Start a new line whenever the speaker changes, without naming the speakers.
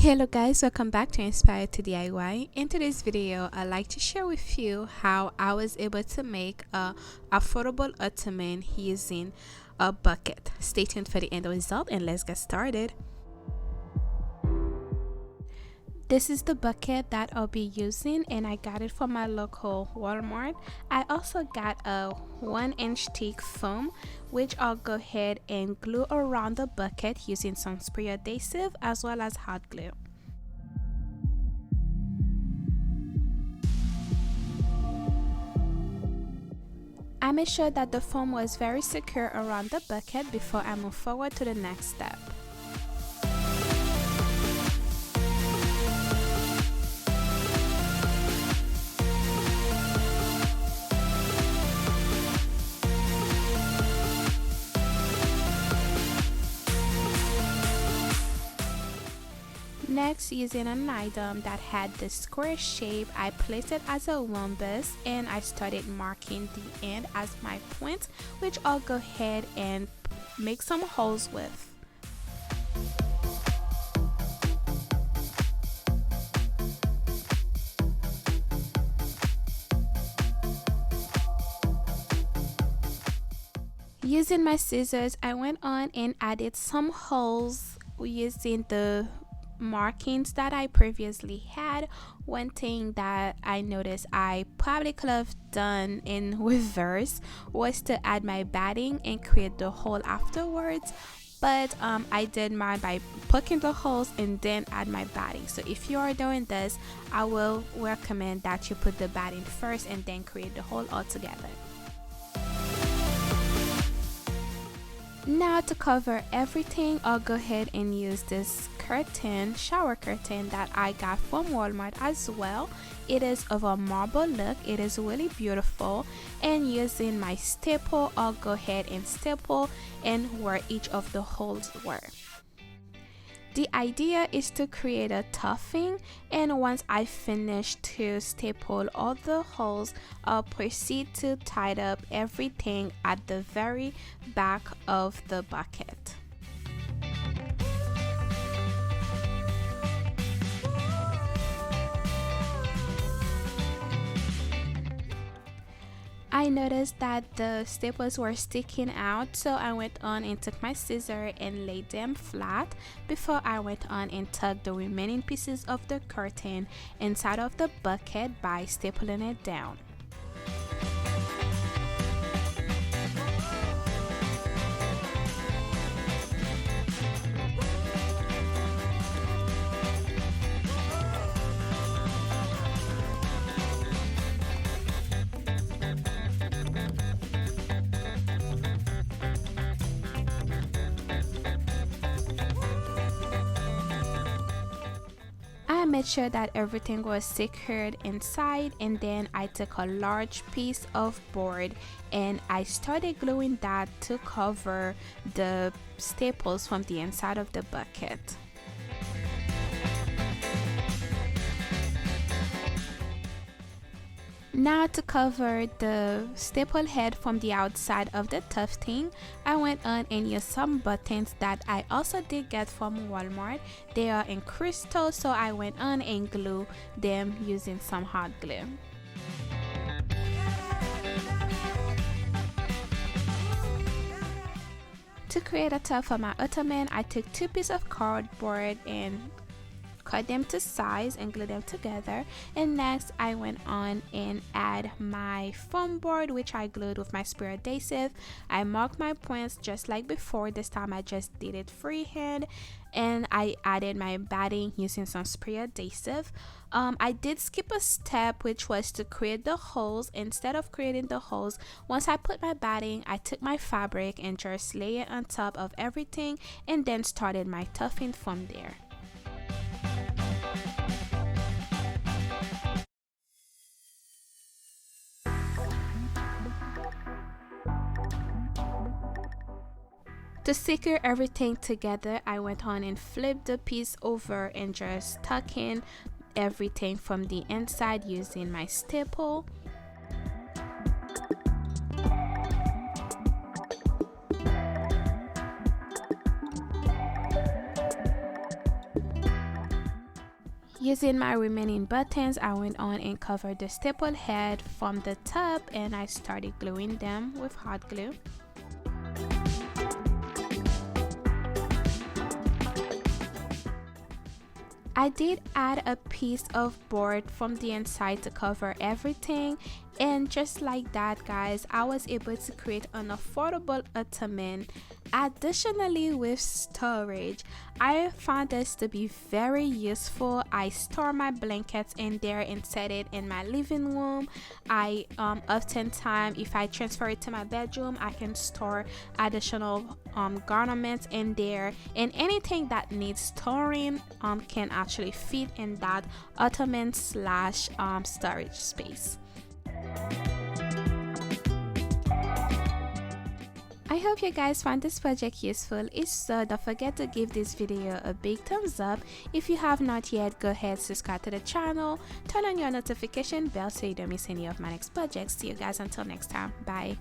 Hello guys, welcome back to Inspired to DIY. In today's video, I'd like to share with you how I was able to make a affordable ottoman using a bucket. Stay tuned for the end result and let's get started. This is the bucket that I'll be using and I got it from my local Walmart. I also got a 1-inch thick foam which I'll go ahead and glue around the bucket using some spray adhesive as well as hot glue. I made sure that the foam was very secure around the bucket before I move forward to the next step. Next, using an item that had the square shape, I placed it as a rhombus and I started marking the end as my point, which I'll go ahead and make some holes with. Using my scissors, I went on and added some holes using the markings that I previously had. One thing that I noticed I probably could have done in reverse was to add my batting and create the hole afterwards, but I did mine by poking the holes and then add my batting. So if you are doing this, I will recommend that you put the batting first and then create the hole all together. Now to cover everything, I'll go ahead and use this curtain, shower curtain that I got from Walmart as well. It is of a marble look, it is really beautiful, and using my staple, I'll go ahead and staple and where each of the holes were. The idea is to create a tuffing, and once I finish to staple all the holes, I'll proceed to tie up everything at the very back of the bucket. I noticed that the staples were sticking out, so I went on and took my scissors and laid them flat before I went on and tucked the remaining pieces of the curtain inside of the bucket by stapling it down. I made sure that everything was secured inside, and then I took a large piece of board and I started gluing that to cover the staples from the inside of the bucket. Now to cover the staple head from the outside of the tufting, I went on and used some buttons that I also did get from Walmart. They are in crystal, so I went on and glued them using some hot glue. To create a top for my ottoman, I took 2 pieces of cardboard and cut them to size and glue them together, and next I went on and add my foam board which I glued with my spray adhesive. I marked my points just like before. This time I just did it freehand, and I added my batting using some spray adhesive. I did skip a step, which was to create the holes. Instead of creating the holes, once I put my batting, I took my fabric and just lay it on top of everything and then started my tuffing from there. To secure everything together, I went on and flipped the piece over and just tuck in everything from the inside using my staple. Using my remaining buttons, I went on and covered the staple head from the top, and I started gluing them with hot glue. I did add a piece of board from the inside to cover everything, and just like that, guys, I was able to create an affordable ottoman. Additionally, with storage, I found this to be very useful. I store my blankets in there and set it in my living room. I oftentimes, if I transfer it to my bedroom, I can store additional garments in there, and anything that needs storing can actually fit in that ottoman slash storage space. I hope you guys found this project useful. If so, don't forget to give this video a big thumbs up. If you have not yet, go ahead, subscribe to the channel, turn on your notification bell so you don't miss any of my next projects. See you guys until next time. Bye.